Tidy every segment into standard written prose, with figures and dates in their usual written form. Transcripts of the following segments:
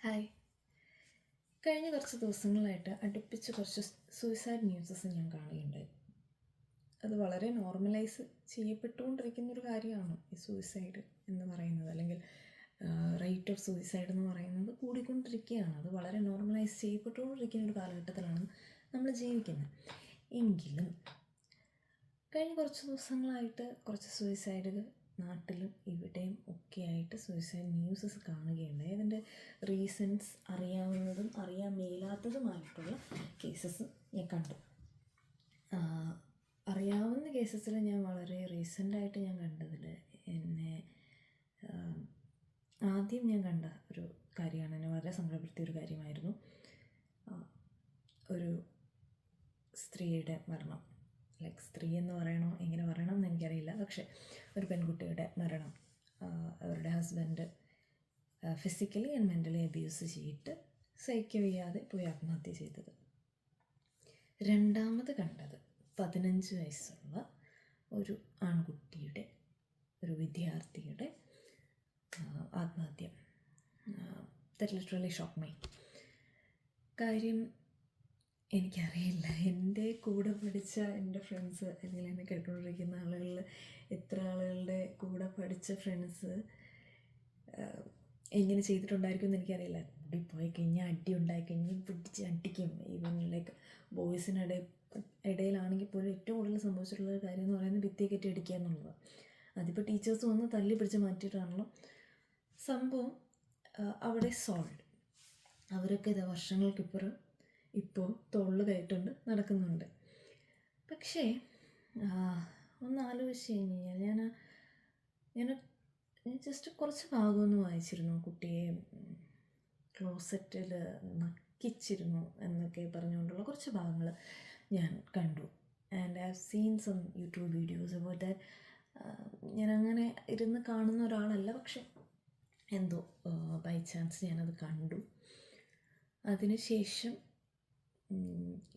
Hi. കഴിഞ്ഞ കുറച്ച് ദിവസങ്ങളായിട്ട് അടുപ്പിച്ച് കുറച്ച് സൂയിസൈഡ് ന്യൂസസ് ഞാൻ കാണുകയുണ്ടായി. അത് വളരെ നോർമലൈസ് ചെയ്യപ്പെട്ടുകൊണ്ടിരിക്കുന്നൊരു കാര്യമാണ് ഈ സൂയിസൈഡ് എന്ന് പറയുന്നത്, അല്ലെങ്കിൽ റേറ്റ് ഓഫ് സൂയിസൈഡ് എന്ന് പറയുന്നത് കൂടിക്കൊണ്ടിരിക്കുകയാണ്. അത് വളരെ നോർമലൈസ് ചെയ്യപ്പെട്ടുകൊണ്ടിരിക്കുന്ന ഒരു കാലഘട്ടത്തിലാണ് നമ്മൾ ജീവിക്കുന്നത്. എങ്കിലും കഴിഞ്ഞ കുറച്ച് ദിവസങ്ങളായിട്ട് കുറച്ച് സൂയിസൈഡുകൾ നാട്ടിലും ഇവിടെയും ഒക്കെ ആയിട്ട് സൂയിസൈഡ് ന്യൂസസ് കാണുകയുണ്ടായി. അതിൻ്റെ റീസൺസ് അറിയാവുന്നതും അറിയാൻ മേലാത്തതുമായിട്ടുള്ള കേസസ് ഞാൻ കണ്ടു. അറിയാവുന്ന കേസസിൽ ഞാൻ വളരെ റീസെൻ്റായിട്ട് ഞാൻ കണ്ടതിൽ ആദ്യം ഞാൻ കണ്ട ഒരു കാര്യമാണ്, എന്നെ വളരെ സങ്കടപ്പെടുത്തിയ ഒരു കാര്യമായിരുന്നു. ഒരു സ്ത്രീയുടെ മരണം. ലൈക്ക് സ്ത്രീ എന്ന് പറയണോ എങ്ങനെ പറയണം എന്ന് എനിക്കറിയില്ല, പക്ഷെ ഒരു പെൺകുട്ടിയുടെ മരണം. അവരുടെ husband physically and mentally abuse ചെയ്തിട്ട് സഹിക്കുക വയ്യാതെ പോയി ആത്മഹത്യ ചെയ്തത്. രണ്ടാമത് കണ്ടത് 15 വയസ്സുള്ള ഒരു ആൺകുട്ടിയുടെ, ഒരു വിദ്യാർത്ഥിയുടെ ആത്മഹത്യ. That literally shock me. കാര്യം എനിക്കറിയില്ല, എൻ്റെ കൂടെ പഠിച്ച എൻ്റെ ഫ്രണ്ട്സ് അല്ലെങ്കിൽ എന്നെ കേട്ടുകൊണ്ടിരിക്കുന്ന ആളുകളിൽ എത്ര ആളുകളുടെ കൂടെ പഠിച്ച ഫ്രണ്ട്സ് എങ്ങനെ ചെയ്തിട്ടുണ്ടായിരിക്കും എന്ന് എനിക്കറിയില്ല. കൂടി പോയി കഴിഞ്ഞാൽ അടി ഉണ്ടായിക്കഴിഞ്ഞാൽ പിടിച്ച് അടിക്കും. ഈവൻ ലൈക്ക് ഇടയിലാണെങ്കിൽ പോലും ഏറ്റവും കൂടുതൽ സംഭവിച്ചിട്ടുള്ള കാര്യം എന്ന് പറയുന്നത് ഭിത്തിയെ കെട്ടി അടിക്കുക എന്നുള്ളതാണ്. അതിപ്പോൾ ടീച്ചേഴ്സ് വന്ന് തല്ലി പിടിച്ച് മാറ്റിയിട്ടാണല്ലോ സംഭവം അവിടെ സോൾവ്. അവരൊക്കെ ഇതാ വർഷങ്ങൾക്കിപ്പുറം ഇപ്പോൾ തോളിൽ കയറ്റുകൊണ്ട് നടക്കുന്നുണ്ട്. പക്ഷേ ഒന്ന് ആലോചിച്ച് കഴിഞ്ഞാൽ ഞാൻ ജസ്റ്റ് കുറച്ച് ഭാഗമൊന്ന് വായിച്ചിരുന്നു. കുട്ടിയെ ക്ലോസറ്റിൽ നക്കിച്ചിരുന്നു എന്നൊക്കെ പറഞ്ഞുകൊണ്ടുള്ള കുറച്ച് ഭാഗങ്ങൾ ഞാൻ കണ്ടു. And I have seen some YouTube videos about that. ഞാനങ്ങനെ ഇരുന്ന് കാണുന്ന ഒരാളല്ല, പക്ഷെ എന്തോ ബൈ ചാൻസ് ഞാനത് കണ്ടു. അതിനുശേഷം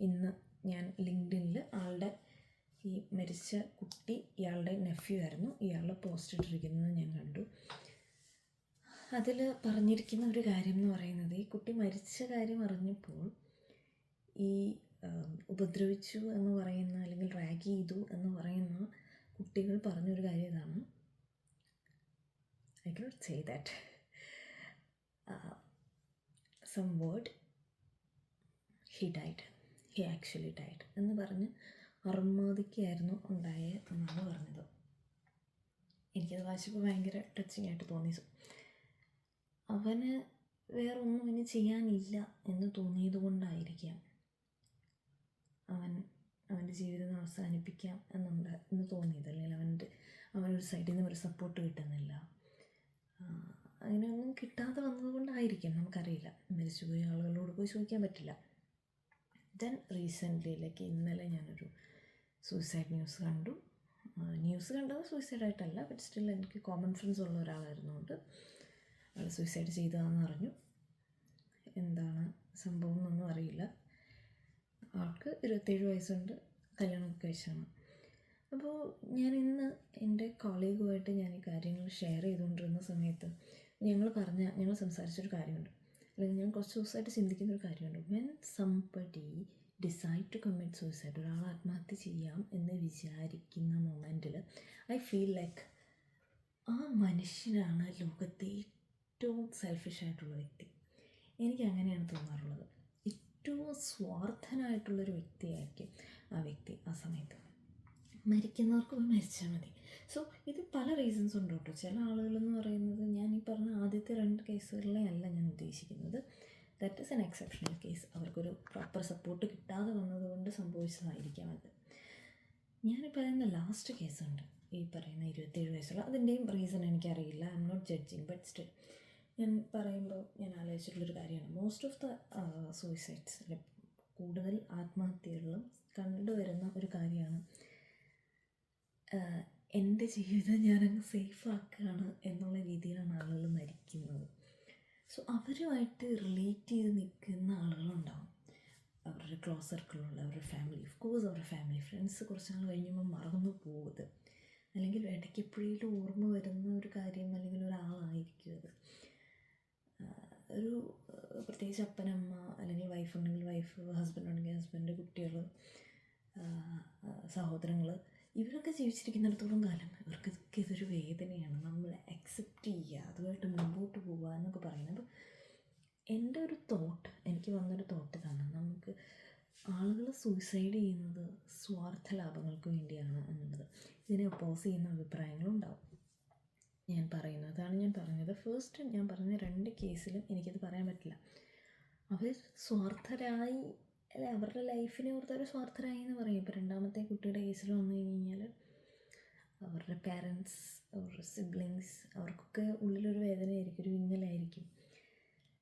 ഇന്ന് ഞാൻ ലിങ്ക്ഡിനിൽ ആളുടെ, ഈ മരിച്ച കുട്ടി ഇയാളുടെ നെഫ്യൂ ആയിരുന്നു, ഇയാളുടെ പോസ്റ്റ് ഇട്ടിരിക്കുന്നത് ഞാൻ കണ്ടു. അതിൽ പറഞ്ഞിരിക്കുന്ന ഒരു കാര്യം എന്ന് പറയുന്നത്, ഈ കുട്ടി മരിച്ച കാര്യം അറിഞ്ഞപ്പോൾ ഈ ഉപദ്രവിച്ചു എന്ന് പറയുന്ന, അല്ലെങ്കിൽ റാഗ് ചെയ്തു എന്ന് പറയുന്ന കുട്ടികൾ പറഞ്ഞൊരു കാര്യം ഇതാണ്. I cannot say that some word, he died, he actually died എന്ന് പറഞ്ഞ് അർമാദിക്കായിരുന്നു ഉണ്ടായത് എന്നാണ് പറഞ്ഞത്. എനിക്കത് വായിച്ചപ്പോൾ ഭയങ്കര ടച്ചിങ് ആയിട്ട് തോന്നി. അവന് വേറൊന്നും ഇനി ചെയ്യാനില്ല എന്ന് തോന്നിയത് കൊണ്ടായിരിക്കാം അവൻ്റെ ജീവിതം അവസാനിപ്പിക്കാം എന്ന് തോന്നിയത്. അല്ലെങ്കിൽ അവനൊരു സൈഡിൽ നിന്ന് ഒരു സപ്പോർട്ട് കിട്ടുന്നില്ല, അങ്ങനെയൊന്നും കിട്ടാതെ വന്നതുകൊണ്ടായിരിക്കും, നമുക്കറിയില്ല. മരിച്ചുപോയ ആളുകളോട് പോയി ചോദിക്കാൻ പറ്റില്ല. ദെൻ റീസെൻ്റ്ലി, ലൈക്ക് ഇന്നലെ ഞാനൊരു സൂയിസൈഡ് ന്യൂസ് കണ്ടത് സൂയിസൈഡായിട്ടല്ല, ബട്ട് സ്റ്റിൽ എനിക്ക് കോമൺ ഫ്രണ്ട്സ് ഉള്ള ഒരാളായിരുന്നുകൊണ്ട് ആൾ സൂയിസൈഡ് ചെയ്തതാണെന്ന് അറിഞ്ഞു. എന്താണ് സംഭവം എന്നൊന്നും അറിയില്ല. ആൾക്ക് 27 വയസ്സുണ്ട്, കല്യാണമൊക്കെ കഴിച്ചാണ്. അപ്പോൾ ഞാൻ ഇന്ന് എൻ്റെ കോളീഗുമായിട്ട് ഞാൻ ഈ കാര്യങ്ങൾ ഷെയർ ചെയ്തുകൊണ്ടിരുന്ന സമയത്ത് ഞങ്ങൾ സംസാരിച്ചൊരു കാര്യമുണ്ട്, അല്ലെങ്കിൽ ഞാൻ കുറച്ച് ദിവസമായിട്ട് ചിന്തിക്കുന്നൊരു കാര്യമുണ്ട്. When somebody decide to commit suicide, ഒരാൾ ആത്മഹത്യ ചെയ്യാം എന്ന് വിചാരിക്കുന്ന മൊമെൻറ്റിൽ ഐ ഫീൽ ലൈക്ക് ആ മനുഷ്യനാണ് ലോകത്തെ ഏറ്റവും സെൽഫിഷായിട്ടുള്ള വ്യക്തി. എനിക്ക് അങ്ങനെയാണ് തോന്നാറുള്ളത്. ഏറ്റവും സ്വാർത്ഥനായിട്ടുള്ളൊരു വ്യക്തിയായിരിക്കും ആ വ്യക്തി ആ സമയത്ത്. മരിക്കുന്നവർക്ക് പോയി മരിച്ചാൽ മതി. സോ ഇത് പല റീസൺസ് ഉണ്ട് കേട്ടോ. ചില ആളുകളെന്ന് പറയുന്നത്, ഞാൻ ഈ പറഞ്ഞ ആദ്യത്തെ 2 കേസുകളിലെ അല്ല ഞാൻ ഉദ്ദേശിക്കുന്നത്. That is N exceptional case. അവർക്കൊരു പ്രോപ്പർ സപ്പോർട്ട് കിട്ടാതെ വന്നതുകൊണ്ട് സംഭവിച്ചതായിരിക്കാം അത്. ഞാൻ പറയുന്ന ലാസ്റ്റ് കേസുണ്ട്, ഈ പറയുന്ന 27 വയസ്സുള്ള, അതിൻ്റെയും റീസൺ എനിക്കറിയില്ല. I'm not judging, but still ഞാൻ പറയുമ്പോൾ ഞാൻ ആലോചിച്ചിട്ടുള്ളൊരു കാര്യമാണ്. മോസ്റ്റ് ഓഫ് ദ സൂയിസൈഡ്സ്, കൂടുതൽ ആത്മഹത്യകളിലും കണ്ടുവരുന്ന ഒരു കാര്യമാണ്, എൻ്റെ ജീവിതം ഞാനങ്ങ് സേഫാക്കുകയാണ് എന്നുള്ള രീതിയിലാണ് ആളുകൾ മരിക്കുന്നത്. സോ അവരുമായിട്ട് റിലേറ്റ് ചെയ്ത് നിൽക്കുന്ന ആളുകളുണ്ടാവും, അവരുടെ ക്ലോസ് സർക്കിളിലുള്ള അവരുടെ ഫാമിലി. ഓഫ് കോഴ്സ് അവരുടെ ഫാമിലി, ഫ്രണ്ട്സ് കുറച്ച് നാൾ കഴിയുമ്പോൾ മറന്നു പോകുന്നത്, അല്ലെങ്കിൽ ഇടയ്ക്ക് എപ്പോഴേലും ഓർമ്മ വരുന്ന ഒരു കാര്യം അല്ലെങ്കിൽ ഒരാളായിരിക്കും അത്. ഒരു പ്രത്യേകിച്ച് അപ്പനമ്മ അല്ലെങ്കിൽ വൈഫ് ഉണ്ടെങ്കിൽ വൈഫ്, ഹസ്ബൻഡ് ഉണ്ടെങ്കിൽ ഹസ്ബൻഡ്, കുട്ടികൾ, സഹോദരങ്ങൾ, ഇവരൊക്കെ ജീവിച്ചിരിക്കുന്നിടത്തോളം കാലം ഇവർക്കൊക്കെ ഇതൊരു വേദനയാണ്. നമ്മൾ അക്സെപ്റ്റ് ചെയ്യുക, അതുമായിട്ട് മുമ്പോട്ട് പോവുക എന്നൊക്കെ പറയുന്നത്. അപ്പോൾ എൻ്റെ ഒരു തോട്ട്, എനിക്ക് വന്നൊരു തോട്ട് ഇതാണ്: നമുക്ക് ആളുകൾ സൂയിസൈഡ് ചെയ്യുന്നത് സ്വാർത്ഥ ലാഭങ്ങൾക്ക് വേണ്ടിയാണ് എന്നുള്ളത്. ഇതിനെ ഒപ്പോസ് ചെയ്യുന്ന അഭിപ്രായങ്ങളുണ്ടാവും. ഞാൻ പറഞ്ഞത്. ഫസ്റ്റ് ഞാൻ പറഞ്ഞ 2 കേസിലും എനിക്കത് പറയാൻ പറ്റില്ല. അവർ സ്വാർത്ഥരായി, അല്ലെ, അവരുടെ ലൈഫിനെ ഓർത്ത് അവർ സ്വാർത്ഥരായി എന്ന് പറയും. ഇപ്പോൾ 2ാമത്തെ കുട്ടിയുടെ കേസിൽ വന്നു കഴിഞ്ഞാൽ അവരുടെ പാരൻസ്, അവരുടെ സിബ്ലിങ്സ്, അവർക്കൊക്കെ ഉള്ളിലൊരു വേദനയായിരിക്കും, ഒരു വിങ്ങലായിരിക്കും.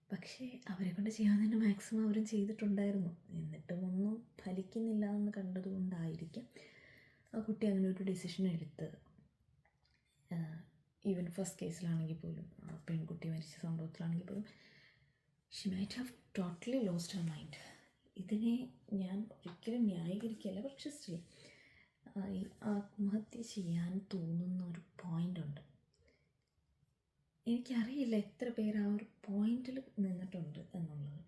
പക്ഷേ അവരെ കൊണ്ട് ചെയ്യാവുന്നതിൻ്റെ മാക്സിമം അവരും ചെയ്തിട്ടുണ്ടായിരുന്നു. എന്നിട്ടും ഒന്നും ഫലിക്കുന്നില്ല എന്ന് കണ്ടതുകൊണ്ടായിരിക്കും ആ കുട്ടി അങ്ങനെ ഒരു ഡിസിഷൻ എടുത്ത്. ഈവൻ ഫസ്റ്റ് കേസിലാണെങ്കിൽ പോലും, പെൺകുട്ടി മരിച്ച സംഭവത്തിലാണെങ്കിൽ പോലും, she might have totally lost her mind. ഇതിനെ ഞാൻ ഒരിക്കലും ന്യായീകരിക്കുകയല്ല, പക്ഷേ സ്റ്റിൽ ഈ ആത്മഹത്യ ചെയ്യാൻ തോന്നുന്ന ഒരു പോയിൻ്റുണ്ട്. എനിക്കറിയില്ല എത്ര പേര് ആ ഒരു പോയിന്റിൽ നിന്നിട്ടുണ്ട് എന്നുള്ളത്.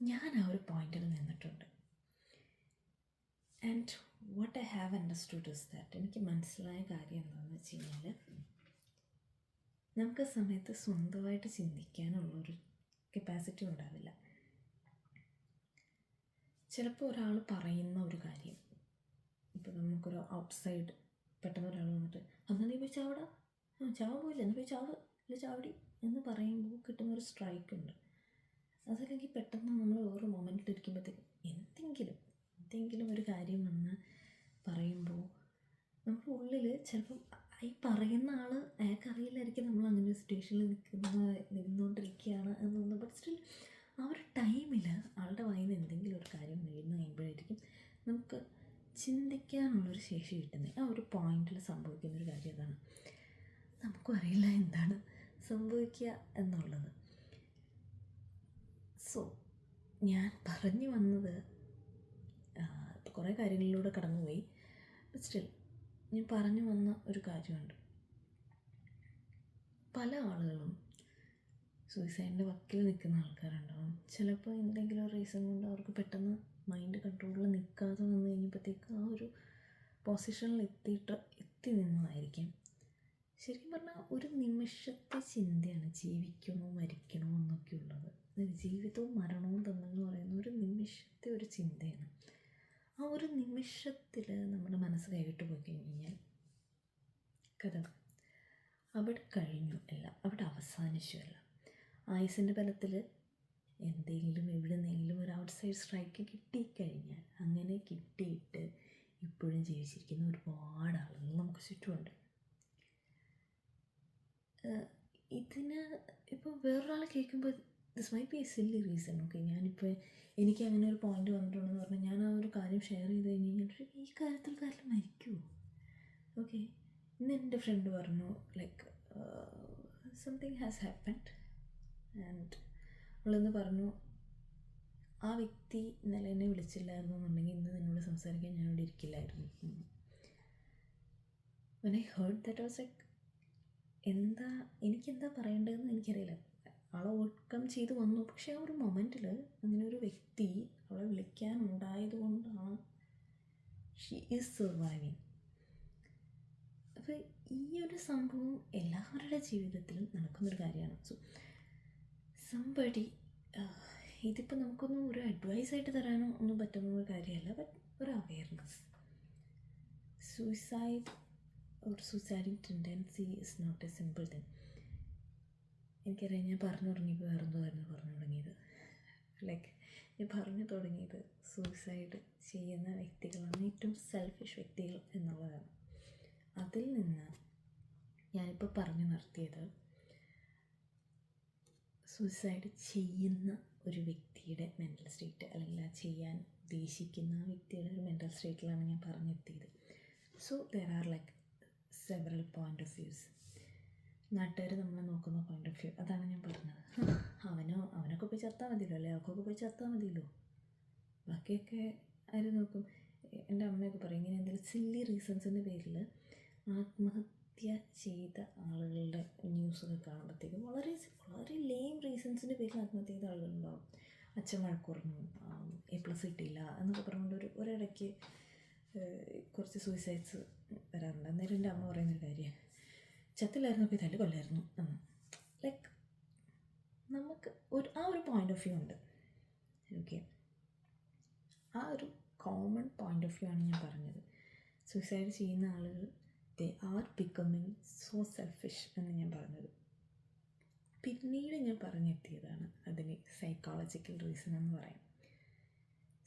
ഞാൻ ആ ഒരു പോയിന്റിൽ നിന്നിട്ടുണ്ട്. And what I have understood is that, എനിക്ക് മനസ്സിലായ കാര്യം എന്താണെന്ന് വെച്ച് കഴിഞ്ഞാൽ, നമുക്ക് സമയത്ത് സ്വന്തമായിട്ട് ചിന്തിക്കാനുള്ളൊരു കപ്പാസിറ്റി ഉണ്ടാവില്ല. ചിലപ്പോൾ ഒരാൾ പറയുന്ന ഒരു കാര്യം, ഇപ്പോൾ നമുക്കൊരു ഔട്ട്സൈഡ് പെട്ടെന്ന് ഒരാൾ വന്നിട്ട് അന്ന് നീ പോയി ചാവടാ, ചാവാൻ പോയില്ല, എന്ന് പോയി ചാവ്, അല്ല ചാവടി എന്ന് പറയുമ്പോൾ കിട്ടുന്നൊരു സ്ട്രൈക്കുണ്ട്. അതല്ലെങ്കിൽ പെട്ടെന്ന് നമ്മൾ വേറൊരു മൊമെൻറ്റിൽ ഇരിക്കുമ്പോഴത്തേക്കും എന്തെങ്കിലും ഒരു കാര്യം വന്ന് പറയുമ്പോൾ നമ്മുടെ ഉള്ളിൽ ചിലപ്പം ഈ പറയുന്ന ആൾ അയാൾക്കറിയില്ലായിരിക്കും നമ്മൾ അങ്ങനെ ഒരു സിറ്റുവേഷനിൽ നിന്നുകൊണ്ടിരിക്കുകയാണ് എന്നൊന്നും. ബട്ട് സ്റ്റിൽ ആ ഒരു ടൈമിൽ ആളുടെ വായിൽ നിന്ന് എന്തെങ്കിലും ഒരു കാര്യം വീഴുന്ന കഴിയുമ്പോഴായിരിക്കും നമുക്ക് ചിന്തിക്കാനുള്ളൊരു ശേഷി കിട്ടുന്നത്. ആ ഒരു പോയിന്റിൽ സംഭവിക്കുന്നൊരു കാര്യം അതാണ്. നമുക്കും അറിയില്ല എന്താണ് സംഭവിക്കുക എന്നുള്ളത്. സോ ഞാൻ പറഞ്ഞു വന്നത്, കുറേ കാര്യങ്ങളിലൂടെ കടന്നുപോയി. ബട്ട് സ്റ്റിൽ ഞാൻ പറഞ്ഞു വന്ന ഒരു കാര്യമുണ്ട്. പല ആളുകളും സൂയിസൈഡിൻ്റെ വക്കിൽ നിൽക്കുന്ന ആൾക്കാരുണ്ടാവും. ചിലപ്പോൾ എന്തെങ്കിലും ഒരു റീസൺ കൊണ്ട് അവർക്ക് പെട്ടെന്ന് മൈൻഡ് കൺട്രോളിൽ നിൽക്കാതെ വന്നു കഴിഞ്ഞപ്പോഴത്തേക്ക് ആ ഒരു പൊസിഷനിൽ എത്തി നിന്നതായിരിക്കും. ശരിക്കും പറഞ്ഞാൽ ഒരു നിമിഷത്തെ ചിന്തയാണ് ജീവിക്കണോ മരിക്കണോ എന്നൊക്കെ ഉള്ളത്. ജീവിതവും മരണവും തമ്മിലെന്ന് പറയുന്ന ഒരു നിമിഷത്തെ ഒരു ചിന്തയാണ്. ആ ഒരു നിമിഷത്തിൽ നമ്മുടെ മനസ്സ് കൈവിട്ട് പോയി കഴിഞ്ഞാൽ കഥ അവിടെ കഴിഞ്ഞു, എല്ലാം അവിടെ അവസാനിച്ചു. എല്ലാം ആയുസിൻ്റെ ബലത്തിൽ എന്തെങ്കിലും എവിടെന്നെങ്കിലും ഒരു ഔട്ട്സൈഡ് സ്ട്രൈക്ക് കിട്ടിക്കഴിഞ്ഞാൽ, അങ്ങനെ കിട്ടിയിട്ട് ഇപ്പോഴും ജീവിച്ചിരിക്കുന്ന ഒരുപാട് ആളുകൾ നമുക്ക് ചുറ്റുമുണ്ട്. ഇതിന് ഇപ്പോൾ വേറൊരാൾ കേൾക്കുമ്പോൾ this might be A silly reason. Okay, ഞാനിപ്പോൾ എനിക്ക് അങ്ങനെ ഒരു പോയിന്റ് വന്നിട്ടുണ്ടെന്ന് പറഞ്ഞാൽ ഞാൻ ആ ഒരു കാര്യം ഷെയർ ചെയ്ത് കഴിഞ്ഞ് കഴിഞ്ഞിട്ട് ഈ കാര്യത്തിൽ മരിക്കുമോ? ഓക്കെ, ഇന്ന് എൻ്റെ ഫ്രണ്ട് പറഞ്ഞു, like something has happened and അവളെന്ന് പറഞ്ഞു, ആ വ്യക്തി ഇന്നലെ എന്നെ വിളിച്ചില്ലായിരുന്നു എന്നുണ്ടെങ്കിൽ ഇന്ന് നിന്നോട് സംസാരിക്കാൻ ഞാനിവിടെ ഇരിക്കില്ലായിരുന്നു. when I heard that I was like, എനിക്കെന്താ പറയേണ്ടതെന്ന് എനിക്കറിയില്ല. അവളെ ഓവർകം ചെയ്ത് വന്നു. പക്ഷേ ആ ഒരു മൊമെൻറ്റിൽ അങ്ങനെ ഒരു വ്യക്തി അവളെ വിളിക്കാനുണ്ടായത് കൊണ്ടാണ് ഷീ ഈസ് സർവൈവിങ്. അപ്പോൾ ഈ ഒരു സംഭവം എല്ലാവരുടെ ജീവിതത്തിലും നടക്കുന്നൊരു കാര്യമാണ്. സോ സംബഡി, ഇതിപ്പോൾ നമുക്കൊന്നും ഒരു അഡ്വൈസായിട്ട് തരാനോ ഒന്നും പറ്റുന്ന ഒരു കാര്യമല്ല, ബട്ട് ഒരു awareness. Suicide or suicidal tendency is not a simple thing. എനിക്കറിയാം, ഞാൻ പറഞ്ഞു തുടങ്ങിയപ്പോൾ വേറെന്തോയിരുന്നു പറഞ്ഞു തുടങ്ങിയത്. ഞാൻ പറഞ്ഞു തുടങ്ങിയത് സൂയിസൈഡ് ചെയ്യുന്ന വ്യക്തികളാണ് ഏറ്റവും സെൽഫിഷ് വ്യക്തികൾ എന്നുള്ളതാണ്. അതിൽ നിന്ന് ഞാനിപ്പോൾ പറഞ്ഞു നിർത്തിയത് സൂയിസൈഡ് ചെയ്യുന്ന ഒരു വ്യക്തിയുടെ മെൻ്റൽ സ്റ്റേറ്റ്, അല്ലെങ്കിൽ ആ ചെയ്യാൻ ഉദ്ദേശിക്കുന്ന ആ വ്യക്തിയുടെ ഒരു മെൻ്റൽ സ്റ്റേറ്റിലാണ് ഞാൻ പറഞ്ഞെത്തിയത്. So there are several point of views. നാട്ടുകാർ നമ്മളെ നോക്കുന്ന പോയിൻ്റ് ഓഫ് വ്യൂ, അതാണ് ഞാൻ പറഞ്ഞത്. അവനൊക്കെ പോയി ചത്താൽ മതിയല്ലോ, അല്ലെ അവൾക്കൊക്കെ പോയി ചത്താൽ മതിയല്ലോ, ബാക്കിയൊക്കെ ആര് നോക്കും? എൻ്റെ അമ്മയൊക്കെ പറയും, ഇങ്ങനെ എന്തെങ്കിലും സില്ലി റീസൺസിൻ്റെ പേരിൽ ആത്മഹത്യ ചെയ്ത ആളുകളുടെ ന്യൂസൊക്കെ കാണുമ്പോഴത്തേക്കും വളരെ വളരെ ലെയിം റീസൺസിൻ്റെ പേരിൽ ആത്മഹത്യ ചെയ്ത ആളുകളുണ്ടാവും. അച്ഛൻ വഴക്കുറഞ്ഞു, A+ കിട്ടിയില്ല എന്നൊക്കെ പറഞ്ഞുകൊണ്ട് ഒരിടയ്ക്ക് കുറച്ച് സൂയിസൈഡ്സ് വരാറുണ്ട്. അന്നേരം എൻ്റെ അമ്മ പറയുന്നൊരു കാര്യം, ചത്തില്ലായിരുന്നു അപ്പോൾ തല്ല് കൊല്ലായിരുന്നു എന്ന്. ലൈക്ക് നമുക്ക് ആ ഒരു പോയിൻ്റ് ഓഫ് വ്യൂ ഉണ്ട്. ഓക്കെ, ആ ഒരു കോമൺ പോയിൻ്റ് ഓഫ് വ്യൂ ആണ് ഞാൻ പറഞ്ഞത്. സൂയിസൈഡ് ചെയ്യുന്ന ആളുകൾ they are becoming so selfish എന്ന് ഞാൻ പറഞ്ഞത്. പിന്നീട് ഞാൻ പറഞ്ഞെത്തിയതാണ് അതിന് സൈക്കോളജിക്കൽ റീസൺ എന്ന് പറയും.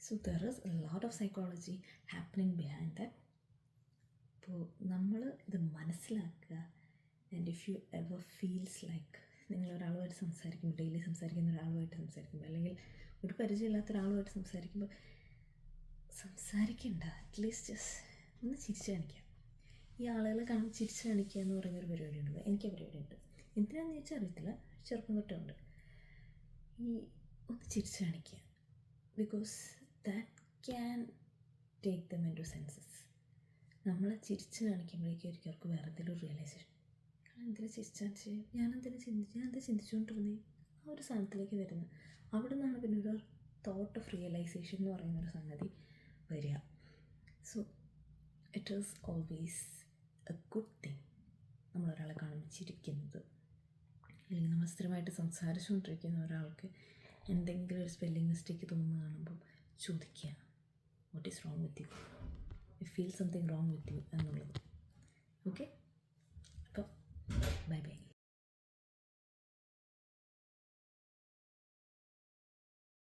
So there is a lot of psychology happening behind that. അപ്പോൾ നമ്മൾ ഇത് മനസ്സിലാക്കുക. And if you ever feels like നിങ്ങൾ ഒരാളുമായിട്ട് സംസാരിക്കുമ്പോൾ, ഡെയിലി സംസാരിക്കുന്ന ഒരാളുമായിട്ട് സംസാരിക്കുമ്പോൾ, അല്ലെങ്കിൽ ഒരു പരിചയമില്ലാത്ത ഒരാളുമായിട്ട് സംസാരിക്കുമ്പോൾ സംസാരിക്കണ്ട, അറ്റ്ലീസ്റ്റ് ജസ്റ്റ് ഒന്ന് ചിരിച്ചു കാണിക്കുക. ഈ ആളുകളെ കാണുമ്പോൾ ചിരിച്ചു കാണിക്കുക എന്ന് പറയുന്നൊരു പരിപാടിയുണ്ട്. എനിക്ക് പരിപാടിയുണ്ട്. എന്തിനാണെന്ന് ചോദിച്ചാൽ അറിയത്തില്ല, ചെറുപ്പം തൊട്ടുണ്ട്. ഈ ഒന്ന് ചിരിച്ചു കാണിക്കുക. Because that can take them into senses. നമ്മളെ ചിരിച്ചു കാണിക്കുമ്പോഴേക്കും അവർക്ക് വേറെ എന്തെങ്കിലും റിയലൈസേഷൻ, എന്തിനാ ചിരിച്ചാൽ ഞാൻ എന്താ ചിന്തിച്ചുകൊണ്ടിരുന്നേ, ആ ഒരു സാധനത്തിലേക്ക് വരുന്നത്. അവിടെ നിന്നാണ് പിന്നെ ഒരു തോട്ട് ഓഫ് റിയലൈസേഷൻ എന്ന് പറയുന്നൊരു സംഗതി വരിക. So it is always a good thing നമ്മളൊരാളെ കാണുമ്പോൾ ചിരിക്കുന്നത്. അല്ലെങ്കിൽ നമ്മൾ സ്ഥിരമായിട്ട് സംസാരിച്ചുകൊണ്ടിരിക്കുന്ന ഒരാൾക്ക് എന്തെങ്കിലും ഒരു സ്പെല്ലിംഗ് മിസ്റ്റേക്ക് തോന്നുന്നു കാണുമ്പോൾ ചോദിക്കുക, what is wrong with you, you feel something wrong with you എന്നുള്ളത്. ഓക്കെ, അപ്പോൾ ബൈ ബൈ.